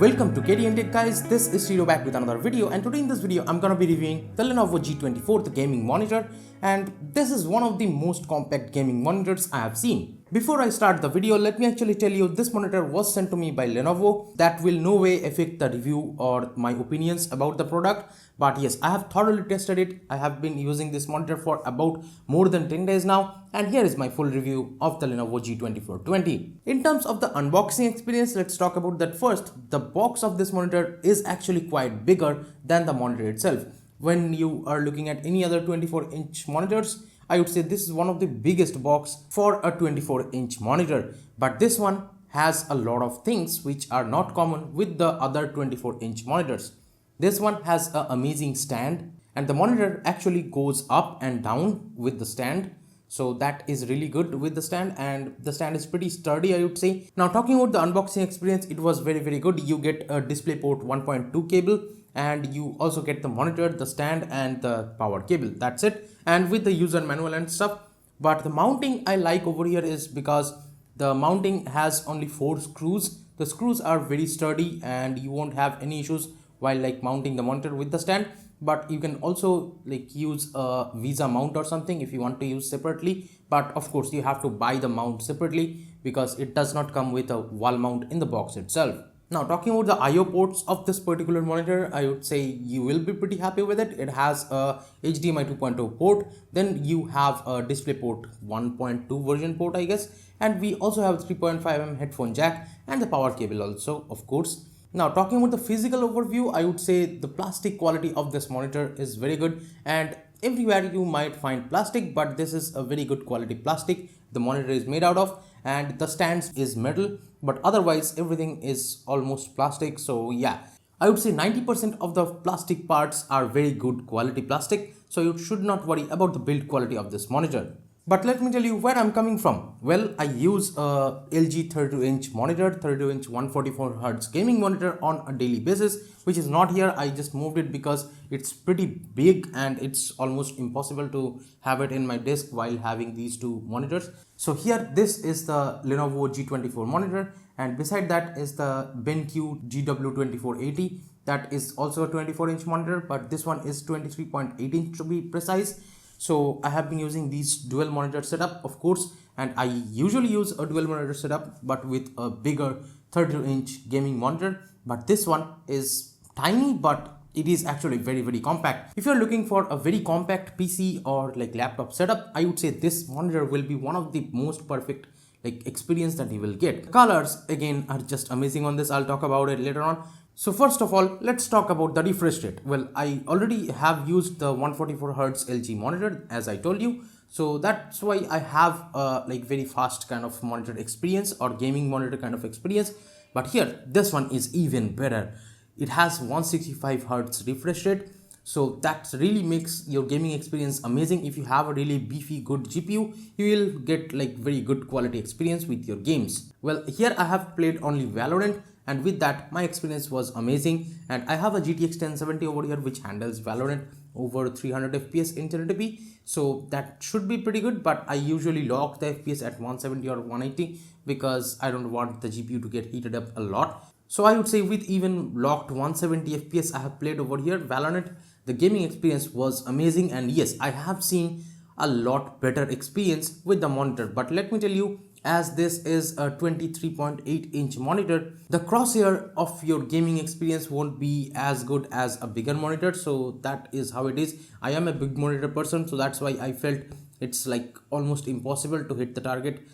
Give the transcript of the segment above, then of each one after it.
Welcome to KDN Tech guys, this is Tiro back with another video, and today in this video I'm gonna be reviewing the Lenovo G24, the gaming monitor, and this is one of the most compact gaming monitors I have seen. Before I start the video, let me actually tell you this monitor was sent to me by Lenovo. That will no way affect the review or my opinions about the product. But yes, I have thoroughly tested it. I have been using this monitor for about more than 10 days now, and here is my full review of the Lenovo G2420. In terms of the unboxing experience, let's talk about that first. The box of this monitor is actually quite bigger than the monitor itself. When you are looking at any other 24-inch monitors, I would say this is one of the biggest box for a 24-inch monitor, but this one has a lot of things which are not common with the other 24-inch monitors. This one has an amazing stand, and the monitor actually goes up and down with the stand. So that is really good with the stand, and the stand is pretty sturdy, I would say. Now talking about the unboxing experience, it was very good. You get a DisplayPort 1.2 cable, and you also get the monitor, the stand, and the power cable. That's it. And with the user manual and stuff. But the mounting I like over here is because the mounting has only 4 screws. The screws are very sturdy, and you won't have any issues while mounting the monitor with the stand. But you can also use a Visa mount or something if you want to use separately, but of course you have to buy the mount separately because it does not come with a wall mount in the box itself. Now talking about the IO ports of this particular monitor, I would say you will be pretty happy with it. It has a HDMI 2.0 port, then you have a DisplayPort 1.2 version port, I guess, and we also have 3.5mm headphone jack and the power cable also, of course. Now talking about the physical overview, I would say the plastic quality of this monitor is very good, and everywhere you might find plastic, but this is a very good quality plastic the monitor is made out of, and the stands is metal, but otherwise everything is almost plastic. So yeah, I would say 90% of the plastic parts are very good quality plastic, so you should not worry about the build quality of this monitor. But let me tell you where I'm coming from. Well, I use a LG 32-inch monitor, 32-inch 144Hz gaming monitor on a daily basis, which is not here. I just moved it because it's pretty big and it's almost impossible to have it in my desk while having these two monitors. So here, this is the Lenovo G24 monitor, and beside that is the BenQ GW2480. That is also a 24-inch monitor, but this one is 23.8 inch to be precise. So I have been using these dual monitor setup, of course, and I usually use a dual monitor setup but with a bigger 32-inch gaming monitor. But this one is tiny, but it is actually very compact. If you're looking for a very compact PC or laptop setup, I would say this monitor will be one of the most perfect experience that you will get. The colors again are just amazing on this. I'll talk about it later on. So first of all, let's talk about the refresh rate. Well, I already have used the 144Hz LG monitor, as I told you. So that's why I have a very fast kind of monitor experience or gaming monitor kind of experience. But here, this one is even better. It has 165Hz refresh rate. So that really makes your gaming experience amazing. If you have a really beefy good GPU, you will get very good quality experience with your games. Well, here I have played only Valorant, and with that my experience was amazing, and I have a GTX 1070 over here which handles Valorant over 300 FPS in 1080p, so that should be pretty good. But I usually lock the FPS at 170 or 180 because I don't want the GPU to get heated up a lot. So I would say with even locked 170 FPS I have played over here Valorant. The gaming experience was amazing, and yes, I have seen a lot better experience with the monitor. But let me tell you, as this is a 23.8 inch monitor, the crosshair of your gaming experience won't be as good as a bigger monitor. So that is how it is. I am a big monitor person, so that's why I felt it's almost impossible to hit the target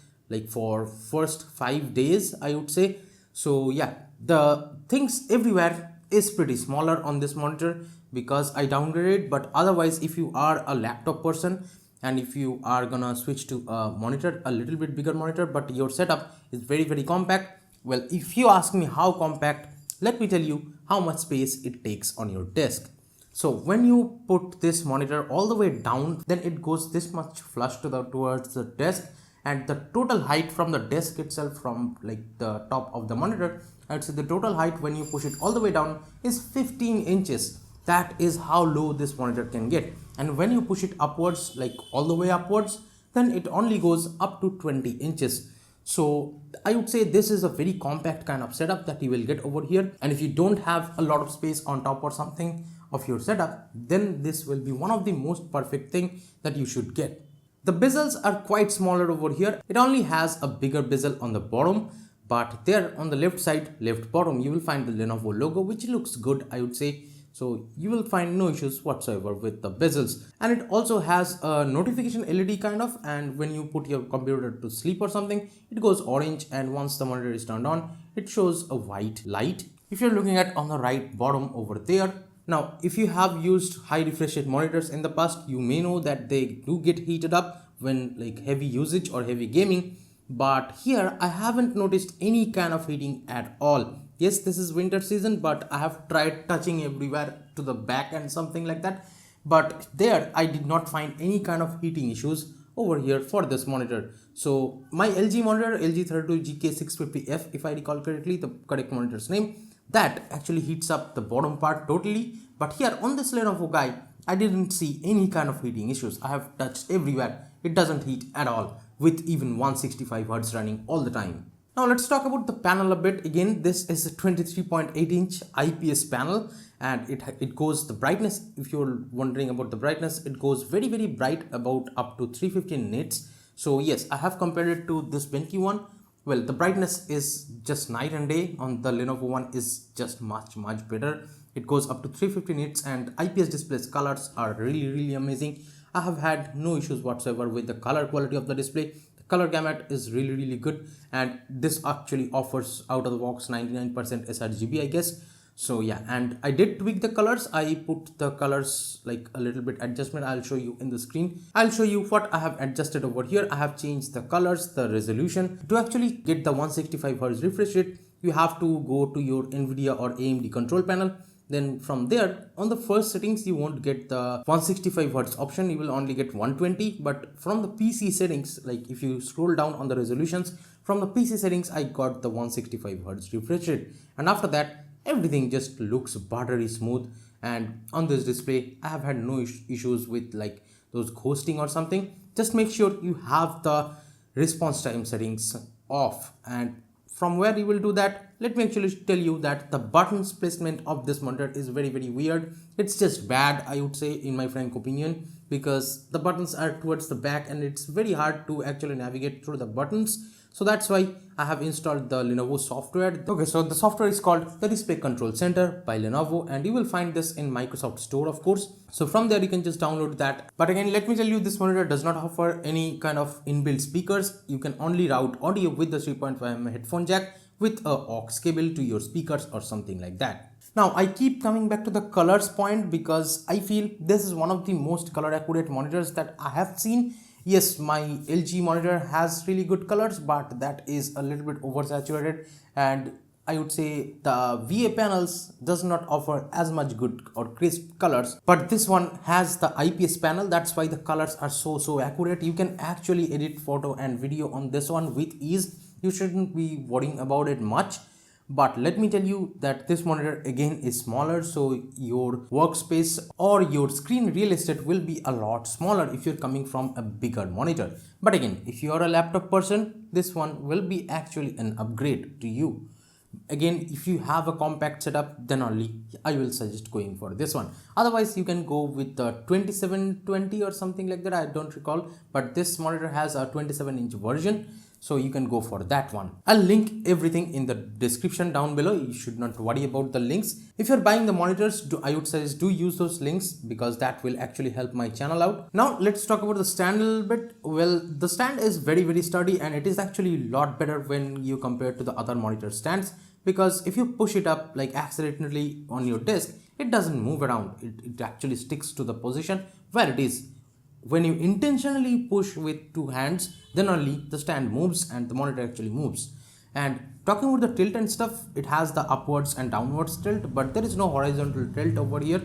for first 5 days, I would say. So yeah, the things everywhere is pretty smaller on this monitor because I downgraded. But otherwise, if you are a laptop person and if you are gonna switch to a monitor, a little bit bigger monitor, but your setup is very compact, well, if you ask me how compact, let me tell you how much space it takes on your desk. So when you put this monitor all the way down, then it goes this much flush towards the desk, and the total height from the desk itself, from the top of the monitor, I'd say the total height when you push it all the way down is 15 inches. That is how low this monitor can get. And when you push it upwards, all the way upwards, then it only goes up to 20 inches. So I would say this is a very compact kind of setup that you will get over here. And if you don't have a lot of space on top or something of your setup, then this will be one of the most perfect thing that you should get. The bezels are quite smaller over here. It only has a bigger bezel on the bottom, but there on the left side, left bottom, you will find the Lenovo logo, which looks good, I would say. So you will find no issues whatsoever with the bezels. And it also has a notification LED kind of, and when you put your computer to sleep or something, it goes orange, and once the monitor is turned on, it shows a white light. If you're looking at on the right bottom over there, now if you have used high refresh rate monitors in the past, you may know that they do get heated up when like heavy usage or heavy gaming, but here I haven't noticed any kind of heating at all. Yes, this is winter season, but I have tried touching everywhere to the back and something like that, but there I did not find any kind of heating issues over here for this monitor. So my LG monitor, LG 32GK650F, if I recall correctly the correct monitor's name, that actually heats up the bottom part totally, but here on this Lenovo guy I didn't see any kind of heating issues. I have touched everywhere, it doesn't heat at all, with even 165Hz running all the time. Now let's talk about the panel a bit. Again, this is a 23.8-inch IPS panel, and it goes the brightness. If you're wondering about the brightness, it goes very bright, about up to 350 nits. So yes, I have compared it to this Benki one. Well, the brightness is just night and day. On the Lenovo one is just much better. It goes up to 350 nits, and IPS displays colors are really amazing. I have had no issues whatsoever with the color quality of the display. The color gamut is really good, and this actually offers out of the box 99% sRGB, I guess. So yeah, and I did tweak the colors. I put the colors like a little bit adjustment. I'll show you in the screen. I'll show you what I have adjusted over here. I have changed the colors, the resolution. To actually get the 165Hz refresh rate, you have to go to your NVIDIA or AMD control panel. Then from there, on the first settings, you won't get the 165Hz option, you will only get 120. But from the PC settings, like if you scroll down on the resolutions, from the PC settings, I got the 165Hz refresh rate. And after that, everything just looks buttery smooth. And on this display, I have had no issues with like those ghosting or something. Just make sure you have the response time settings off, and from where you will do that, let me actually tell you that the buttons placement of this monitor is very weird. It's just bad, I would say, in my frank opinion, because the buttons are towards the back and it's very hard to actually navigate through the buttons. So that's why I have installed the Lenovo software. Okay, so the software is called the Display Control Center by Lenovo, and you will find this in Microsoft Store, of course. So from there you can just download that. But again, let me tell you, this monitor does not offer any kind of inbuilt speakers. You can only route audio with the 3.5mm headphone jack with a aux cable to your speakers or something like that. Now I keep coming back to the colors point because I feel this is one of the most color accurate monitors that I have seen. Yes, my LG monitor has really good colors, but that is a little bit oversaturated, and I would say the VA panels does not offer as much good or crisp colors, but this one has the IPS panel. That's why the colors are so accurate. You can actually edit photo and video on this one with ease. You shouldn't be worrying about it much. But let me tell you that this monitor again is smaller, so your workspace or your screen real estate will be a lot smaller if you're coming from a bigger monitor. But again, if you are a laptop person, this one will be actually an upgrade to you. Again, if you have a compact setup, then only I will suggest going for this one. Otherwise, you can go with the 2720 or something like that. I don't recall, but this monitor has a 27-inch version, so you can go for that one. I'll link everything in the description down below. You should not worry about the links. If you're buying the monitors, I would suggest do use those links because that will actually help my channel out. Now let's talk about the stand a little bit. Well, the stand is very sturdy, and it is actually a lot better when you compare to the other monitor stands, because if you push it up like accidentally on your desk, it doesn't move around. It actually sticks to the position where it is. When you intentionally push with two hands, then only the stand moves and the monitor actually moves. And talking about the tilt and stuff, it has the upwards and downwards tilt, but there is no horizontal tilt over here.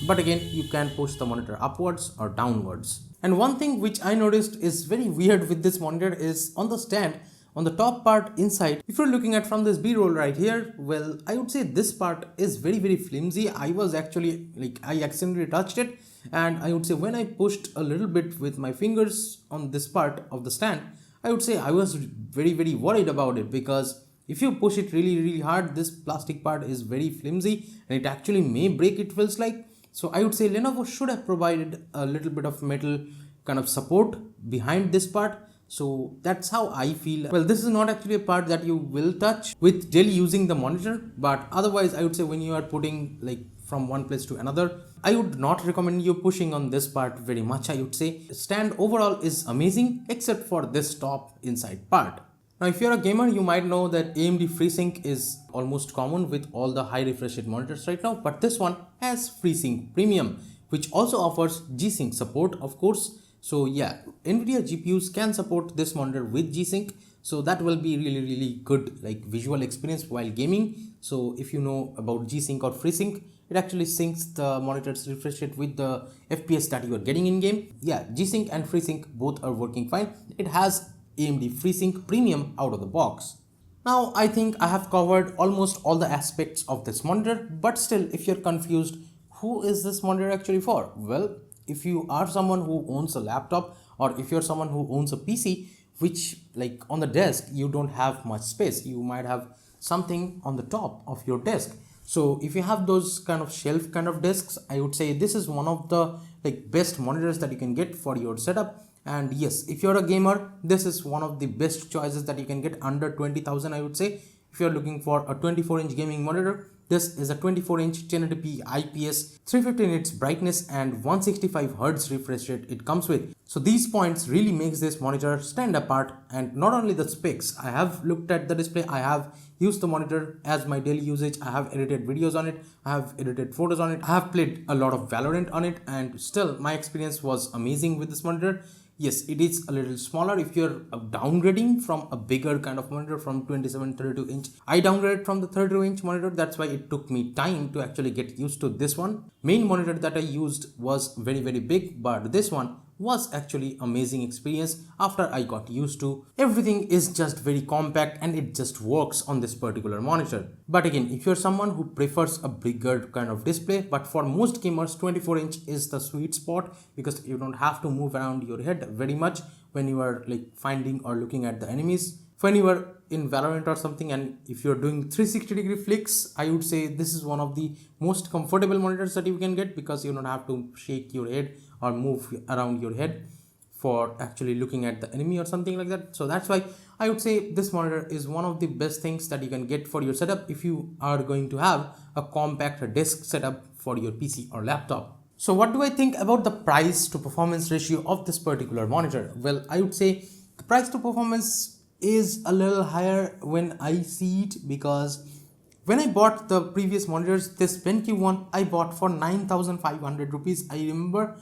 But again, you can push the monitor upwards or downwards. And one thing which I noticed is very weird with this monitor is on the stand, on the top part inside, if you're looking at from this B-roll right here, well, I would say this part is very flimsy. I was actually like, I accidentally touched it, and I would say when I pushed a little bit with my fingers on this part of the stand, I would say I was very worried about it, because if you push it really hard, this plastic part is very flimsy and it actually may break, it feels like. So I would say Lenovo should have provided a little bit of metal kind of support behind this part. So that's how I feel. Well, this is not actually a part that you will touch with daily using the monitor, but otherwise I would say when you are putting like from one place to another, I would not recommend you pushing on this part very much. I would say stand overall is amazing except for this top inside part. Now if you're a gamer, you might know that AMD FreeSync is almost common with all the high refresh rate monitors right now, but this one has FreeSync Premium, which also offers G-Sync support, of course. So yeah, NVIDIA GPUs can support this monitor with G-Sync, so that will be really good like visual experience while gaming. So if you know about G-Sync or FreeSync, it actually syncs the monitor's refresh rate with the FPS that you are getting in game. Yeah, G-Sync and FreeSync both are working fine. It has AMD FreeSync Premium out of the box. Now I think I have covered almost all the aspects of this monitor, but still if you're confused, who is this monitor actually for? Well, if you are someone who owns a laptop, or if you're someone who owns a PC, which like on the desk you don't have much space, you might have something on the top of your desk. So if you have those kind of shelf kind of desks, I would say this is one of the like best monitors that you can get for your setup. And yes, if you're a gamer, this is one of the best choices that you can get under 20,000. I would say if you're looking for a 24-inch gaming monitor, this is a 24-inch 1080p IPS, 350 nits brightness and 165 Hz refresh rate it comes with. So these points really makes this monitor stand apart. And not only the specs, I have looked at the display, I have used the monitor as my daily usage, I have edited videos on it, I have edited photos on it, I have played a lot of Valorant on it, and still my experience was amazing with this monitor. Yes, it is a little smaller if you're downgrading from a bigger kind of monitor from 27-32 inch. I downgraded from the 32-inch monitor, that's why it took me time to actually get used to this one. Main monitor that I used was very big, but this one was actually amazing experience after I got used to. Everything is just very compact and it just works on this particular monitor. But again, if you're someone who prefers a bigger kind of display, but for most gamers 24-inch is the sweet spot, because you don't have to move around your head very much when you are like finding or looking at the enemies. When you are in Valorant or something, and if you're doing 360-degree flicks, I would say this is one of the most comfortable monitors that you can get, because you don't have to shake your head or move around your head for actually looking at the enemy or something like that. So that's why I would say this monitor is one of the best things that you can get for your setup if you are going to have a compact desk setup for your PC or laptop. So what do I think about the price to performance ratio of this particular monitor? Well, I would say the price to performance is a little higher when I see it, because when I bought the previous monitors, this BenQ one I bought for 9,500 rupees, I remember.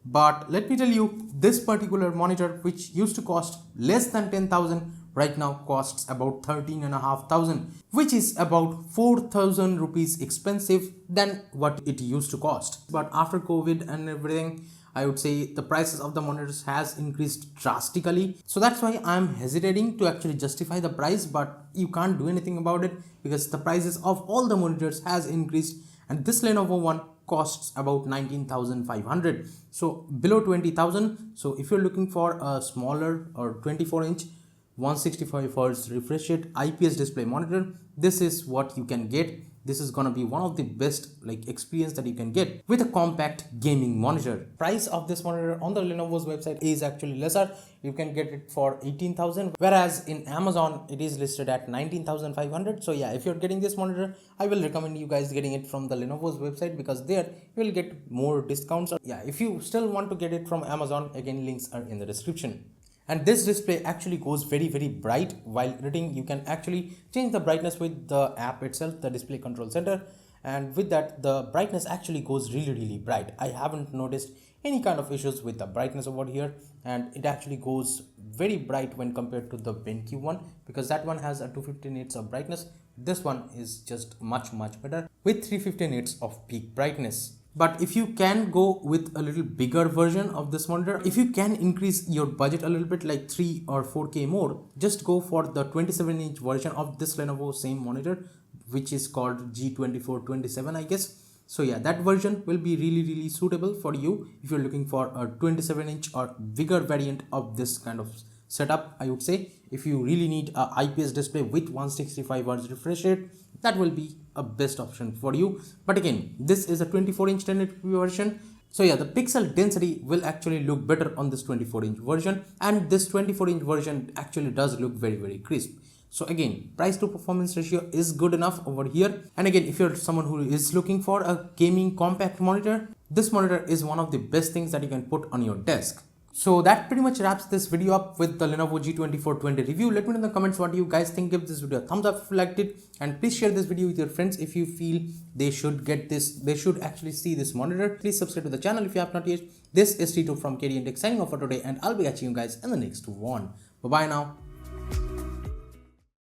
But let me tell you, this particular monitor, which used to cost less than 10,000, right now costs about 13,500, which is about 4,000 rupees expensive than what it used to cost. But after COVID and everything, I would say the prices of the monitors has increased drastically. So that's why I'm hesitating to actually justify the price, but you can't do anything about it because the prices of all the monitors has increased, and this Lenovo one costs about 19,500, so below 20,000. So if you're looking for a smaller or 24-inch 165 Hz refresh rate IPS display monitor, this is what you can get. This is gonna be one of the best like experience that you can get with a compact gaming monitor. Price of this monitor on the Lenovo's website is actually lesser. You can get it for 18,000, whereas in Amazon it is listed at 19,500. So yeah, if you're getting this monitor, I will recommend you guys getting it from the Lenovo's website, because there you will get more discounts. Yeah, if you still want to get it from Amazon, again links are in the description. And this display actually goes very bright while editing. You can actually change the brightness with the app itself, the display control center, and with that the brightness actually goes really bright. I haven't noticed any kind of issues with the brightness over here, and it actually goes very bright when compared to the BenQ one, because that one has a 250 nits of brightness. This one is just much better with 350 nits of peak brightness. But if you can go with a little bigger version of this monitor, if you can increase your budget a little bit, like 3 or 4k more, just go for the 27-inch version of this Lenovo same monitor, which is called G2427, I guess. So yeah, that version will be really suitable for you if you're looking for a 27-inch or bigger variant of this kind of setup, I would say. If you really need a IPS display with 165 Hz refresh rate, that will be a best option for you. But again, this is a 24-inch 1080p version. So yeah, the pixel density will actually look better on this 24-inch version, and this 24-inch version actually does look very crisp. So again, price to performance ratio is good enough over here. And again, if you're someone who is looking for a gaming compact monitor, this monitor is one of the best things that you can put on your desk. So that pretty much wraps this video up with the Lenovo G2420 review. Let me know in the comments what you guys think. Give this video a thumbs up if you liked it, and please share this video with your friends if you feel they should get this, they should actually see this monitor. Please subscribe to the channel if you have not yet. This is Tito from KDN Tech signing off for today, and I'll be catching you guys in the next one. Bye bye now.